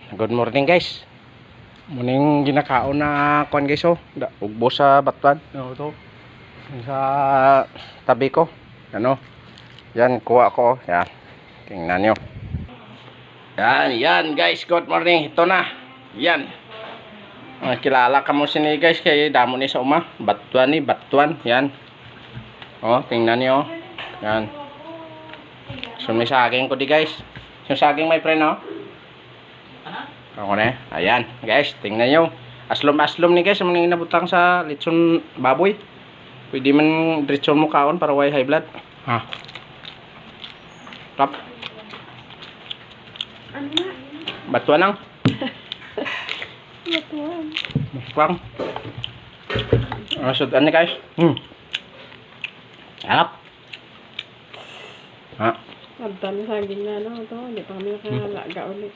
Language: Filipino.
Good morning guys. Muning ginakaon na kuan guys oh. Ugbo sa batuan. Ano to? Sa tabi ko. Ano? Yan kuha ko. Yan. Tingnan nyo. Yan guys. Good morning. Ito na. Yan. Kilala ka mo sini guys kay damo ni sa uma. Batuan ni batuan. Yan. Oh, tingnan nyo. Yan. Sumisaging ko di guys. Sumisaging my friend oh. Ako na. Ayan, guys, tingnan nyo. Aslom-aslom ni guys, mga inabutang sa litson baboy. Pwede man diretson mo kaon para way high blood. Ha. Top. Ano na? Batuan lang. Batuan. Batuan. Sudan ni guys. Sarap. Ha. Abdan saging na ano to, hindi pa kami nakalaga ulit.